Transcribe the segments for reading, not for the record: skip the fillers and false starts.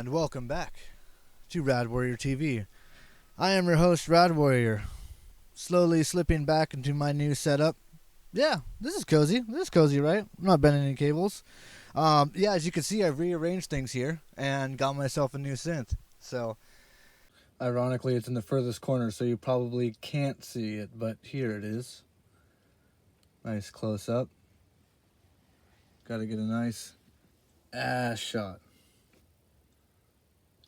and welcome back to Rad Warrior TV. I am your host, Rad Warrior, slowly slipping back into my new setup. Yeah, this is cozy. This is cozy, right? I'm not bending any cables. Yeah, as you can see, I've rearranged things here and got myself a new synth. So, ironically, it's in the furthest corner, so you probably can't see it, but here it is. Nice close-up. Gotta get a nice ass shot.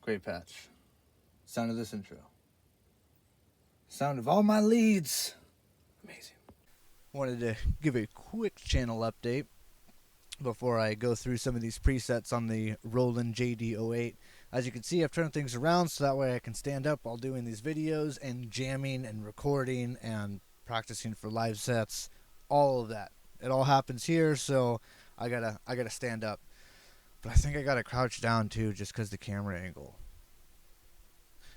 Great patch. Sound of this intro. Sound of all my leads. Amazing. Wanted to give a quick channel update before I go through some of these presets on the Roland JD 08. As you can see, I've turned things around so that way I can stand up while doing these videos and jamming and recording and practicing for live sets. All of that. It all happens here, so I gotta stand up. But I think I gotta crouch down too, just because the camera angle.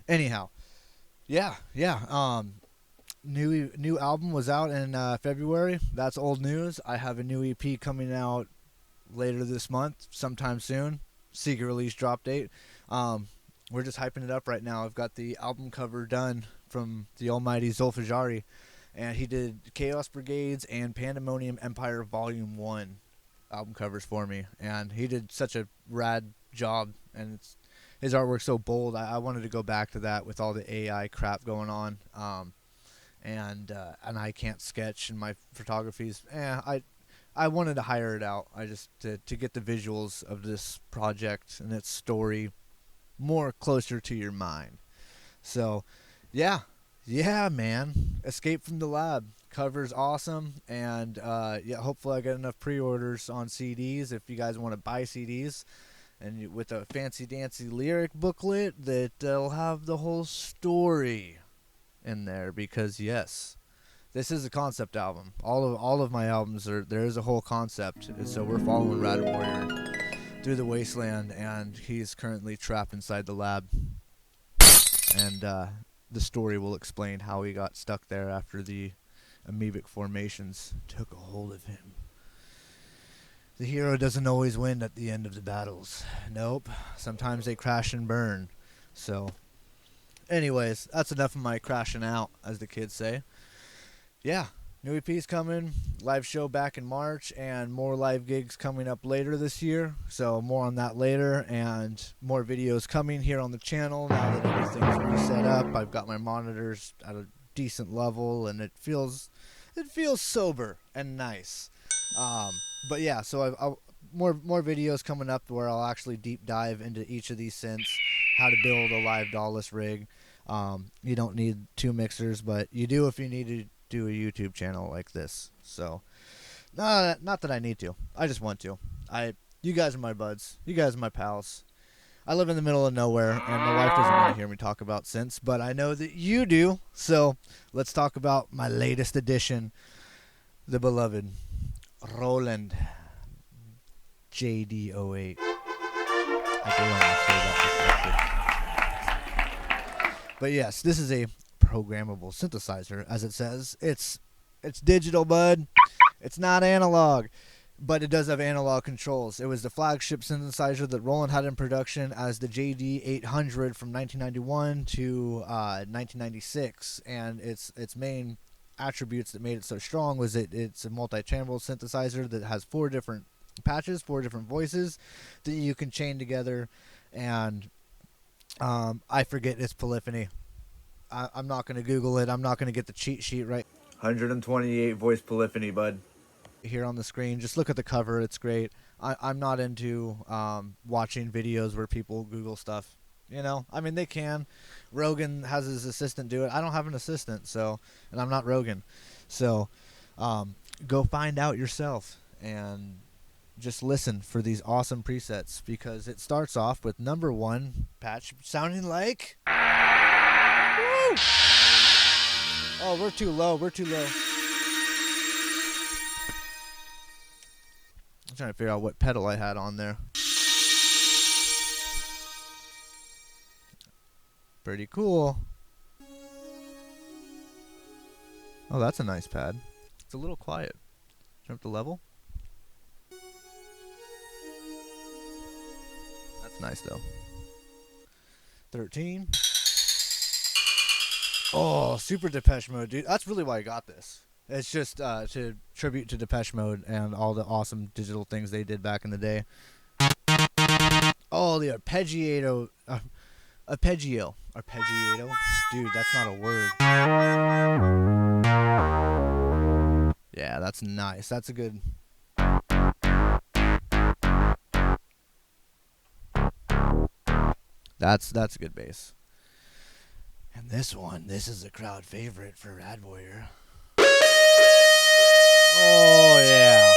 Anyhow, yeah. New album was out in February. That's old news. I have a new EP coming out later this month, sometime soon. Secret release drop date. We're just hyping it up right now. I've got the album cover done from the almighty Zulfajari, and he did Chaos Brigades and Pandemonium Empire Volume 1 album covers for me, and he did such a rad job, and his artwork's so bold. I wanted to go back to that with all the AI crap going on, and I can't sketch, and my photography's I wanted to hire it out. I just to get the visuals of this project and its story more closer to your mind. So yeah man, Escape from the Lab cover's awesome, and yeah, hopefully I get enough pre-orders on CDs if you guys want to buy CDs, and with a fancy dancy lyric booklet that'll have the whole story in there, because yes, this is a concept album. All of my albums there is a whole concept, and so we're following Rad Warrior through the wasteland, and he's currently trapped inside the lab, and the story will explain how he got stuck there after the Amoebic Formations took a hold of him. The hero doesn't always win at the end of the battles. Nope. Sometimes they crash and burn. So, anyways, that's enough of my crashing out, as the kids say. Yeah, new EP's coming, live show back in March, and more live gigs coming up later this year. So more on that later, and more videos coming here on the channel now that everything's reset up. I've got my monitors at a decent level, and it feels sober and nice. But yeah, so I'll more videos coming up where I'll actually deep dive into each of these synths, how to build a live DAWless rig. You don't need 2 mixers, but you do if you need to do a YouTube channel like this. So not that I need to, I just want to. You guys are my buds, you guys are my pals. I live in the middle of nowhere, and my wife doesn't want to hear me talk about synths, but I know that you do. So let's talk about my latest addition, the beloved Roland JD 08. I do want to say that. But yes, this is a programmable synthesizer, as it says. It's digital, bud. It's not analog, but it does have analog controls. It was the flagship synthesizer that Roland had in production as the JD 800 from 1991 to 1996, and its main attributes that made it so strong was it's a multi-channel synthesizer that has 4 different patches, 4 different voices that you can chain together, and I forget its polyphony. I'm not going to Google it. I'm not going to get the cheat sheet right. 128 voice polyphony, bud. Here on the screen, just look at the cover. It's great. I'm not into watching videos where people Google stuff. You know, I mean, they can. Rogan has his assistant do it. I don't have an assistant, so, and I'm not Rogan. So, go find out yourself and just listen for these awesome presets, because it starts off with number 1 patch sounding like... Woo! Oh, we're too low. We're too low. I'm trying to figure out what pedal I had on there. Pretty cool. Oh, that's a nice pad. It's a little quiet. Turn up the level. That's nice, though. 13. Oh, super Depeche Mode, dude. That's really why I got this. It's just to tribute to Depeche Mode and all the awesome digital things they did back in the day. Oh, the arpeggiato. Arpeggiato? Dude, that's not a word. Yeah, that's nice. That's a good... That's a good bass. And this one, this is a crowd favorite for Rad Warrior. Oh, yeah.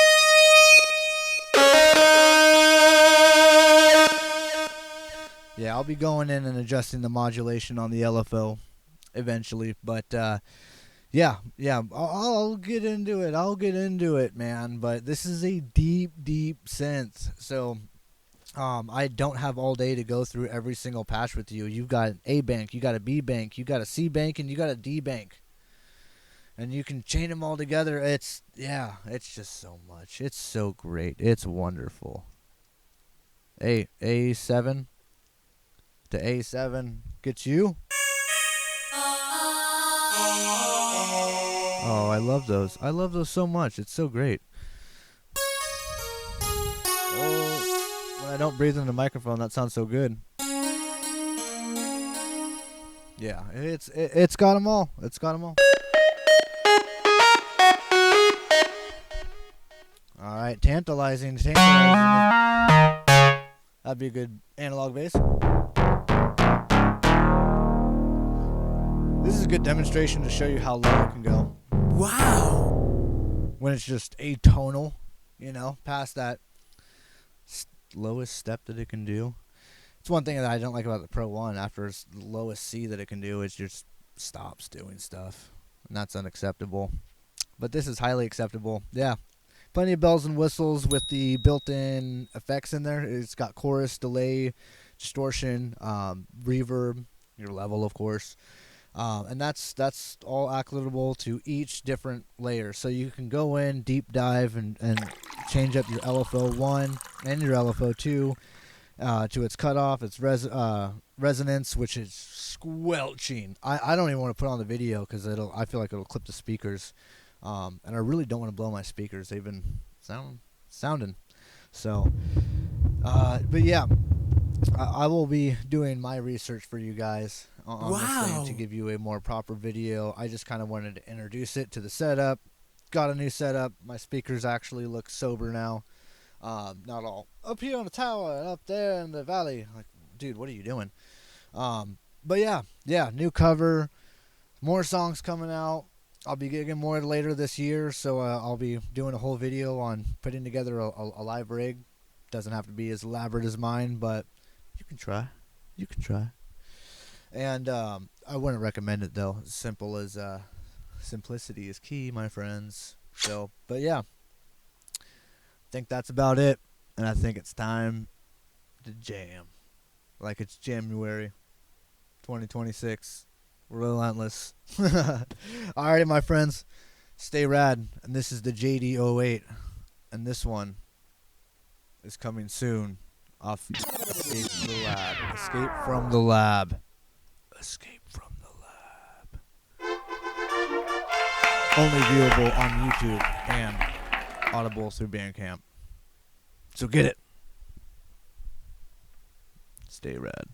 Yeah, I'll be going in and adjusting the modulation on the LFO eventually. But, yeah, I'll get into it. I'll get into it, man. But this is a deep, deep synth. So... I don't have all day to go through every single patch with you. You've got an A bank, you got a B bank, you got a C bank, and you got a D bank. And you can chain them all together. It's just so much. It's so great. It's wonderful. A7 to A7 gets you. Oh, I love those. I love those so much. It's so great. I don't breathe in the microphone. That sounds so good. Yeah, it's got them all. It's got them all. All right, tantalizing. That'd be a good analog bass. This is a good demonstration to show you how low it can go. Wow. When it's just atonal, past that lowest step that it can do. It's one thing that I don't like about the Pro 1. After it's the lowest C that it can do, it just stops doing stuff. And that's unacceptable. But this is highly acceptable. Yeah. Plenty of bells and whistles with the built-in effects in there. It's got chorus, delay, distortion, reverb, your level, of course. And that's all acclimatable to each different layer. So you can go in, deep dive, and change up your LFO 1 and your LFO 2 to its cutoff, its resonance, which is squelching. I don't even want to put on the video because I feel like it'll clip the speakers. And I really don't want to blow my speakers. They've been sounding. So, but yeah, I will be doing my research for you guys on this thing to give you a more proper video. I just kind of wanted to introduce it to the setup. Got a new setup. My speakers actually look sober now. Not all up here on the tower and up there in the valley. Like, dude, what are you doing? But yeah, new cover. More songs coming out. I'll be gigging more later this year, so I'll be doing a whole video on putting together a live rig. Doesn't have to be as elaborate as mine, but you can try. And I wouldn't recommend it, though. Simple as simplicity is key, my friends. So, but yeah, I think that's about it. And I think it's time to jam. Like it's Jamuary 2026. Relentless. Alrighty, my friends. Stay rad. And this is the JD08. And this one is coming soon off Escape from the Lab. Escape from the Lab. Escape from the Lab. Only viewable on YouTube and Audible through Bandcamp. So get it. Stay rad.